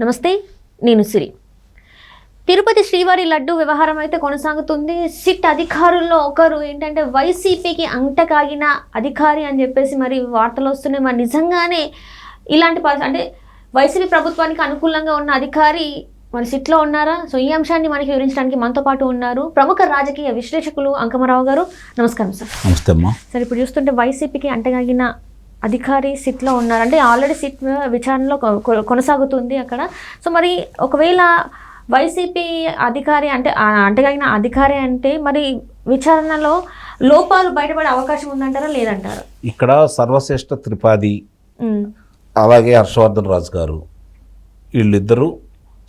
నమస్తే, నేను సిరి. తిరుపతి శ్రీవారి లడ్డు వ్యవహారం అయితే కొనసాగుతుంది. సిట్ అధికారుల్లో ఒకరు ఏంటంటే వైసీపీకి అంటకాగిన అధికారి అని చెప్పేసి మరి వార్తలు వస్తున్నాయి. మరి నిజంగానే ఇలాంటి అంటే వైసీపీ ప్రభుత్వానికి అనుకూలంగా ఉన్న అధికారి మరి సిట్లో ఉన్నారా? సో ఈ అంశాన్ని మనకి వివరించడానికి మనతో పాటు ఉన్నారు ప్రముఖ రాజకీయ విశ్లేషకులు అంకమరావు గారు. నమస్కారం సార్. నమస్తే అమ్మా. సార్, ఇప్పుడు చూస్తుంటే వైసీపీకి అంటగాగిన అధికారి సిట్లో ఉన్నారు, అంటే ఆల్రెడీ సిట్ విచారణలో కొనసాగుతుంది అక్కడ. సో మరి ఒకవేళ వైసీపీ అధికారి అంటే అంటగాగిన అధికారి అంటే మరి విచారణలో లోపాలు బయటపడే అవకాశం ఉందంటారా లేదంటారా? ఇక్కడ సర్వశ్రేష్ఠ త్రిపాఠి అలాగే హర్షవర్ధన్ రాజు గారు వీళ్ళిద్దరూ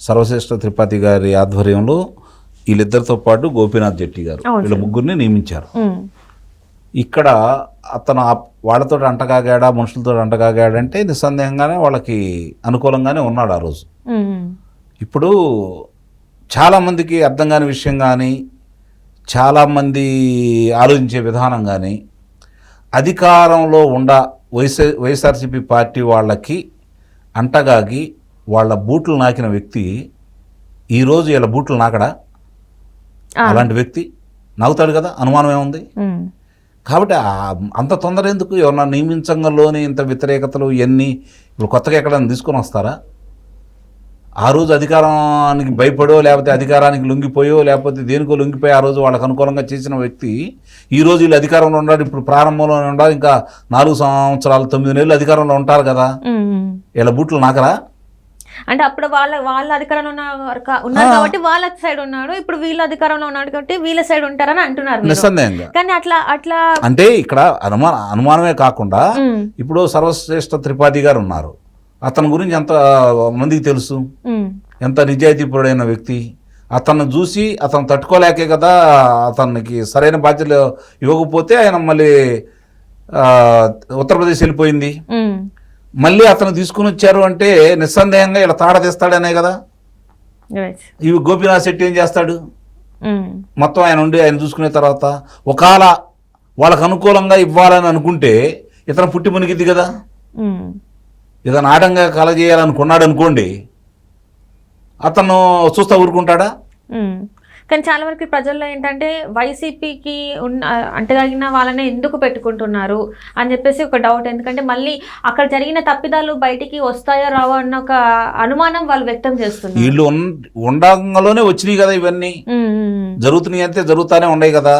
సర్వశ్రేష్ఠ త్రిపాఠి గారి ఆధ్వర్యంలో వీళ్ళిద్దరితో పాటు గోపీనాథ్ జెట్టి గారు వీళ్ళ ముగ్గురిని నియమించారు. ఇక్కడ అతను వాళ్ళతో అంటగాగాడా మనుషులతో అంటగాగాడంటే నిస్సందేహంగానే వాళ్ళకి అనుకూలంగానే ఉన్నాడు ఆ రోజు. ఇప్పుడు చాలామందికి అర్థం కాని విషయం కానీ చాలామంది ఆలోచించే విధానం కానీ అధికారంలో వైఎస్ఆర్సీపీ పార్టీ వాళ్ళకి అంటగాగి వాళ్ళ బూట్లు నాకిన వ్యక్తి ఈరోజు వీళ్ళ బూట్లు నాకడా? అలాంటి వ్యక్తి నాకుతాడు కదా, అనుమానం ఏముంది? కాబట్టి అంత తొందర ఎందుకు? ఎవరన్నా నియమించంలోనే ఇంత వ్యతిరేకతలు ఇవన్నీ ఇప్పుడు కొత్తగా ఎక్కడైనా తీసుకొని వస్తారా? ఆ రోజు అధికారానికి భయపడో లేకపోతే అధికారానికి లొంగిపోయో లేకపోతే దేనికో లొంగిపోయి ఆ రోజు వాళ్ళకు అనుకూలంగా చేసిన వ్యక్తి ఈరోజు వీళ్ళు అధికారంలో ఉన్నాడు. ఇప్పుడు ప్రారంభంలో ఉండాలి, ఇంకా 4 సంవత్సరాలు 9 నెలలు అధికారంలో ఉంటారు కదా, వీళ్ళ బూట్లు నాకరా? అంటే అప్పుడు వాళ్ళ అధికారంలో ఉన్నారు కాబట్టి వాళ్ళ సైడ్ ఉన్నాడు, ఇప్పుడు వీళ్ళ అధికారంలో ఉన్నాడు కాబట్టి వీళ్ళ సైడ్ ఉంటారని అంటున్నారు నిస్సందేహంగా. కానీ అట్లా అంటే ఇక్కడ అనుమానమే కాకుండా ఇప్పుడు సర్వశ్రేష్ఠ త్రిపాఠి గారు ఉన్నారు. అతని గురించి ఎంత మందికి తెలుసు, ఎంత నిజాయితీపరుడైన వ్యక్తి. అతన్ని చూసి అతను తట్టుకోలేకే కదా అతనికి సరైన బాధ్యతలు ఇవ్వకపోతే ఆయన మళ్ళీ ఉత్తరప్రదేశ్ వెళ్ళిపోయింది. మళ్ళీ అతను తీసుకుని వచ్చారు అంటే నిస్సందేహంగా ఇలా తాడ తీస్తాడనే కదా. ఇవి గోపీనాథ్ శెట్టి ఏం చేస్తాడు? మొత్తం ఆయన చూసుకునే తర్వాత ఒకవేళ వాళ్ళకు అనుకూలంగా ఇవ్వాలని అనుకుంటే ఇతను పుట్టి మునిగిద్ది కదా. ఇతను ఆటంగా కలజేయాలనుకున్నాడు అనుకోండి, అతను చూస్తా ఊరుకుంటాడా? కానీ చాలా వరకు ప్రజల్లో ఏంటంటే వైసీపీకి అంటగలిగిన వాళ్ళనే ఎందుకు పెట్టుకుంటున్నారు అని చెప్పేసి ఒక డౌట్. ఎందుకంటే మళ్ళీ అక్కడ జరిగిన తప్పిదాలు బయటికి వస్తాయో రావో అన్న ఒక అనుమానం వాళ్ళు వ్యక్తం చేస్తున్నారు. వీళ్ళు ఉండంగానే వచ్చినాయి కదా, ఇవన్నీ జరుగుతున్నాయి అంతే జరుగుతానే ఉన్నాయి కదా,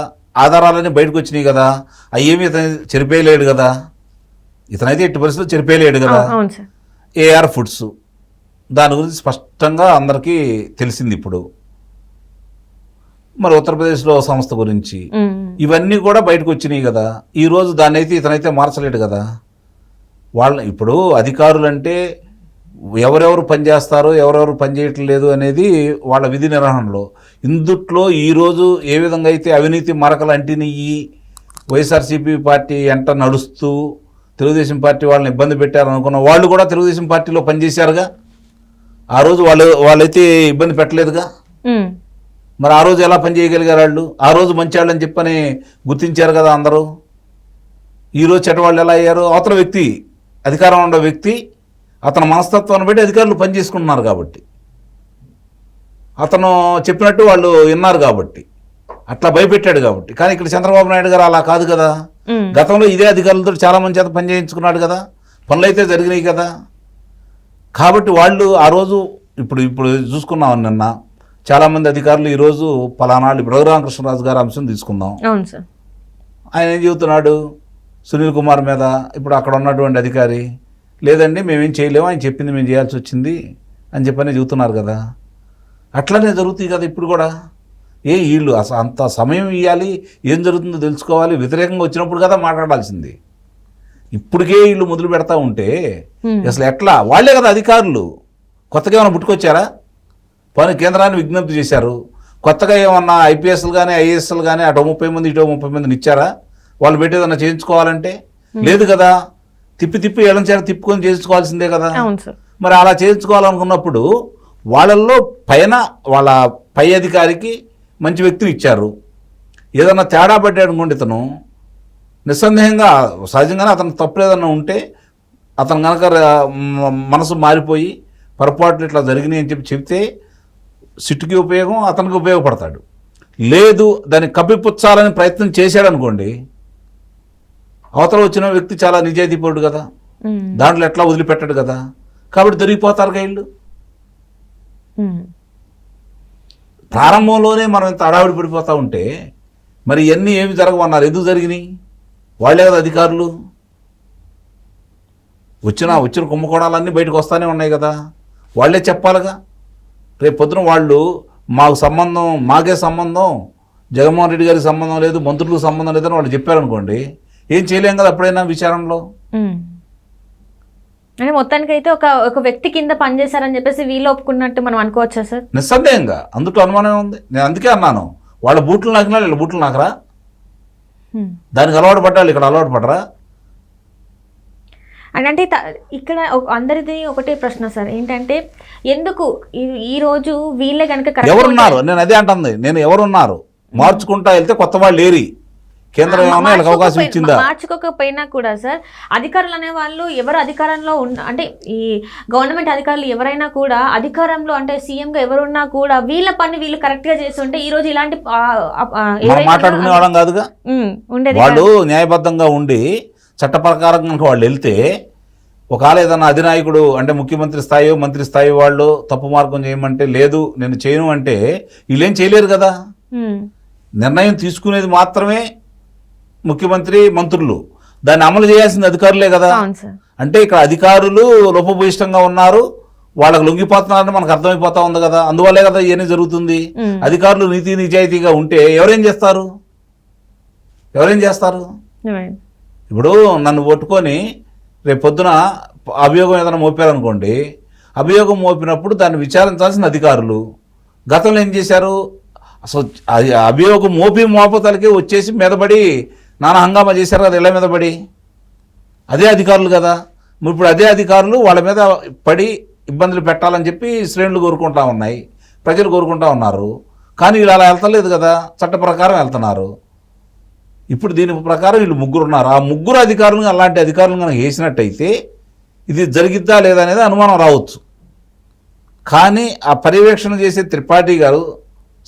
ఆధారాలన్నీ బయటకు వచ్చినాయి కదా. అయ్యేమి ఇతను చెరిపేయలేడు కదా, ఇతనైతే ఎట్టి పరిస్థితుల్లో చెరిపేయలేడు కదా. ఏఆర్ ఫుడ్స్ దాని గురించి స్పష్టంగా అందరికీ తెలిసింది. ఇప్పుడు మరి ఉత్తరప్రదేశ్లో సంస్థ గురించి ఇవన్నీ కూడా బయటకు వచ్చినాయి కదా. ఈరోజు దాన్ని అయితే ఇతనైతే మార్చలేడు కదా. ఇప్పుడు అధికారులు అంటే ఎవరెవరు పనిచేస్తారో ఎవరెవరు పనిచేయట్లేదు అనేది వాళ్ళ విధి నిర్వహణలో. ఇందుట్లో ఈరోజు ఏ విధంగా అయితే అవినీతి మరకలు అంటినయ్యి వైఎస్ఆర్సీపీ పార్టీ ఎంట నడుస్తూ తెలుగుదేశం పార్టీ వాళ్ళని ఇబ్బంది పెట్టారనుకున్న వాళ్ళు కూడా తెలుగుదేశం పార్టీలో పనిచేశారుగా. ఆ రోజు వాళ్ళైతే ఇబ్బంది పెట్టలేదుగా. మరి ఆ రోజు ఎలా పనిచేయగలిగారు వాళ్ళు? ఆ రోజు మంచి వాళ్ళని చెప్పని గుర్తించారు కదా అందరూ. ఈరోజు చెడ్డవాళ్ళు ఎలా అయ్యారు? అవతల వ్యక్తి అధికారం ఉన్న వ్యక్తి అతని మనస్తత్వాన్ని బట్టి అధికారులు పనిచేసుకుంటున్నారు కాబట్టి, అతను చెప్పినట్టు వాళ్ళు విన్నారు కాబట్టి, అట్లా భయపెట్టాడు కాబట్టి. కానీ ఇక్కడ చంద్రబాబు నాయుడు గారు అలా కాదు కదా. గతంలో ఇదే అధికారులతో చాలా మంది చేత పని చేయించుకున్నాడు కదా, పనులు అయితే జరిగినాయి కదా. కాబట్టి వాళ్ళు ఆ రోజు ఇప్పుడు చూసుకున్నాం. నిన్న చాలామంది అధికారులు ఈరోజు పలానాళ్ళు రఘురామకృష్ణరాజు గారి అంశం తీసుకుందాం. ఆయన ఏం చెబుతున్నాడు సునీల్ కుమార్ మీద? ఇప్పుడు అక్కడ ఉన్నటువంటి అధికారి లేదండి మేమేం చేయలేము, ఆయన చెప్పింది మేము చేయాల్సి వచ్చింది అని చెప్పని చెబుతున్నారు కదా. అట్లనే జరుగుతాయి కదా ఇప్పుడు కూడా. వీళ్ళు అంత సమయం ఇవ్వాలి, ఏం జరుగుతుందో తెలుసుకోవాలి. వ్యతిరేకంగా వచ్చినప్పుడు కదా మాట్లాడాల్సింది. ఇప్పటికే వీళ్ళు మొదలు పెడతా ఉంటే అసలు ఎట్లా? వాళ్లే కదా అధికారులు. కొత్తగా ఏమైనా పుట్టుకొచ్చారా? పని కేంద్రాన్ని విజ్ఞప్తి చేశారు. కొత్తగా ఏమన్నా ఐపీఎస్లు కానీ ఐఏఎస్లు కానీ అటో 30 మంది ఇటో 30 మందిని ఇచ్చారా? వాళ్ళు పెట్టేదన్నా చేయించుకోవాలంటే లేదు కదా. తిప్పి ఏళ్ళ చేత తిప్పుకొని చేయించుకోవాల్సిందే కదా. మరి అలా చేయించుకోవాలనుకున్నప్పుడు వాళ్ళల్లో వాళ్ళ పై అధికారికి మంచి వ్యక్తిని ఇచ్చారు. ఏదన్నా తేడా పడ్డాడు అనుకోండి, ఇతను నిస్సందేహంగా సహజంగానే అతను తప్పు ఏదన్నా ఉంటే అతను కనుక మనసు మారిపోయి పొరపాట్లు ఇట్లా జరిగినాయి అని చెప్తే సిట్టుకి ఉపయోగం, అతనికి ఉపయోగపడతాడు. లేదు దాన్ని కప్పిపుచ్చాలని ప్రయత్నం చేశాడు అనుకోండి, అవతల వచ్చిన వ్యక్తి చాలా నిజాయితీపరుడు కదా, దాంట్లో ఎట్లా వదిలిపెట్టాడు కదా, కాబట్టి దొరికిపోతారు వీళ్ళు. ప్రారంభంలోనే మనం ఇంత అడావిడి పడిపోతూ ఉంటే మరి ఇవన్నీ ఏమి జరగమన్నారు, ఎందుకు జరిగినాయి? వాళ్ళే కదా అధికారులు. వచ్చిన కుంభకోణాలన్నీ బయటకు వస్తూనే ఉన్నాయి కదా, వాళ్ళే చెప్పాలిగా. రేపు పొద్దున వాళ్ళు మాకే సంబంధం, జగన్మోహన్ రెడ్డి గారికి సంబంధం లేదు, మంత్రులకు సంబంధం లేదని వాళ్ళు చెప్పారనుకోండి, ఏం చేయలేం కదా అప్పుడైనా విచారణలో. అంటే మొత్తానికి అయితే ఒక వ్యక్తి కింద పనిచేశారని చెప్పేసి వీళ్ళు ఒప్పుకున్నట్టు మనం అనుకోవచ్చా సార్? నిస్సందేహంగా, అందులో అనుమానం ఉంది. నేను అందుకే అన్నాను, వాళ్ళ బూట్లు నాకినా వీళ్ళ బూట్లు నాకరా, దానికి అలవాటు పడ్డాళ్ళు, ఇక్కడ అలవాటు పడరా? అంటే ఇక్కడ అందరిది ఒకటే ప్రశ్న సార్, ఏంటంటే ఎందుకు ఈరోజు వీళ్ళే కనుక ఎవరున్నారు, నేను అదే అంటుంది, నేను ఎవరున్నారు మార్చుకుంటా వెళ్తే కొత్త వాళ్ళు ఏరి, కేంద్రం ఏమన్నా వీళ్ళకి అవకాశం ఇచ్చిందా? మార్చుకోకపోయినా కూడా సార్, అధికారులు అనే వాళ్ళు ఎవరు అధికారంలో అంటే ఈ గవర్నమెంట్ అధికారులు ఎవరైనా కూడా అధికారంలో అంటే సీఎంగా ఎవరున్నా కూడా వీళ్ళ పని వీళ్ళు కరెక్ట్ గా చేస్తుంటే ఈ రోజు ఇలాంటి మాట్లాడుకునే వాళ్ళం కాదుగా. వాళ్ళు న్యాయబద్ధంగా ఉండి చట్ట ప్రకారంగా వాళ్ళు వెళ్తే, ఒకవేళ ఏదన్నా అధినాయకుడు అంటే ముఖ్యమంత్రి స్థాయి మంత్రి స్థాయి వాళ్ళు తప్పు మార్గం చేయమంటే లేదు నేను చేయను అంటే వీళ్ళేం చేయలేరు కదా. నిర్ణయం తీసుకునేది మాత్రమే ముఖ్యమంత్రి, మంత్రులు, దాన్ని అమలు చేయాల్సింది అధికారులే కదా. అంటే ఇక్కడ అధికారులు లోపభూయిష్టంగా ఉన్నారు, వాళ్ళకి లొంగిపోతున్నారని మనకు అర్థమైపోతా ఉంది కదా, అందువల్లే కదా ఇవన్నీ జరుగుతుంది. అధికారులు నీతి నిజాయితీగా ఉంటే ఎవరేం చేస్తారు? ఇప్పుడు నన్ను పట్టుకొని రేపు పొద్దున అభియోగం ఏదైనా మోపారనుకోండి, అభియోగం మోపినప్పుడు దాన్ని విచారించాల్సిన అధికారులు గతంలో ఏం చేశారు? అసలు అభియోగం మోపతలకే వచ్చేసి మీదపడి నానా హంగామా చేశారు కదా, ఇళ్ళ మీద పడి. అదే అధికారులు కదా. ఇప్పుడు అదే అధికారులు వాళ్ళ మీద పడి ఇబ్బందులు పెట్టాలని చెప్పి శ్రేణులు కోరుకుంటా ఉన్నాయి, ప్రజలు కోరుకుంటా ఉన్నారు. కానీ వీళ్ళు అలా వెళ్తలేదు కదా, చట్ట ప్రకారం వెళ్తున్నారు. ఇప్పుడు దీని ప్రకారం వీళ్ళు ముగ్గురు ఉన్నారు. ఆ ముగ్గురు అధికారులను అలాంటి అధికారులను కనుక వేసినట్టయితే ఇది జరిగిద్దా లేదా అనేది అనుమానం రావచ్చు. కానీ ఆ పర్యవేక్షణ చేసే త్రిపాఠి గారు,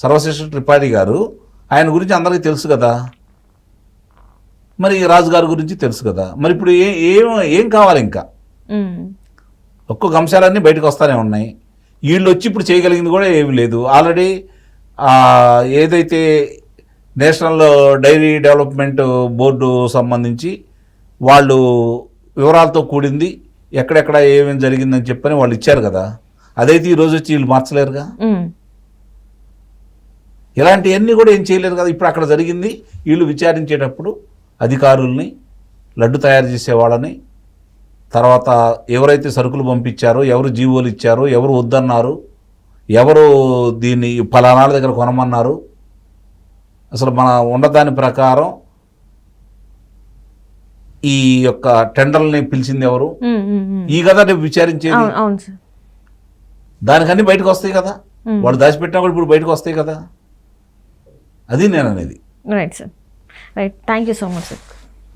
సర్వశ్రేష్ఠ త్రిపాఠి గారు, ఆయన గురించి అందరికీ తెలుసు కదా, మరి రాజు గారి గురించి తెలుసు కదా. మరి ఇప్పుడు ఏం కావాలి ఇంకా? ఒక్కొక్క అంశాలన్నీ బయటకు వస్తూనే ఉన్నాయి. వీళ్ళు వచ్చి ఇప్పుడు చేయగలిగింది కూడా ఏమీ లేదు. ఆల్రెడీ ఏదైతే నేషనల్ డైరీ డెవలప్మెంట్ బోర్డు సంబంధించి వాళ్ళు వివరాలతో కూడింది, ఎక్కడెక్కడ ఏమేమి జరిగిందని చెప్పని వాళ్ళు ఇచ్చారు కదా, అదైతే ఈరోజు వచ్చి వీళ్ళు మార్చలేరుగా. ఇలాంటివన్నీ కూడా ఏం చేయలేరు కదా. ఇప్పుడు అక్కడ జరిగింది, వీళ్ళు విచారించేటప్పుడు అధికారుల్ని, లడ్డు తయారు చేసే వాళ్ళని, తర్వాత ఎవరైతే సరుకులు పంపించారో, ఎవరు జీవోలు ఇచ్చారో, ఎవరు వద్దన్నారు, ఎవరు దీన్ని ఫలానాల దగ్గర కొనమన్నారు, అసలు మన ఉన్నదాని ప్రకారం ఈ యొక్క టెండర్లని పిలిచింది ఎవరు, ఈ కదా రేపు విచారించేది. దానికన్నీ బయటకు వస్తాయి కదా, వాళ్ళు దాచిపెట్టినా కూడా ఇప్పుడు బయటకు వస్తాయి కదా. అది నేను అనేది. Right sir, right. Thank you so much sir.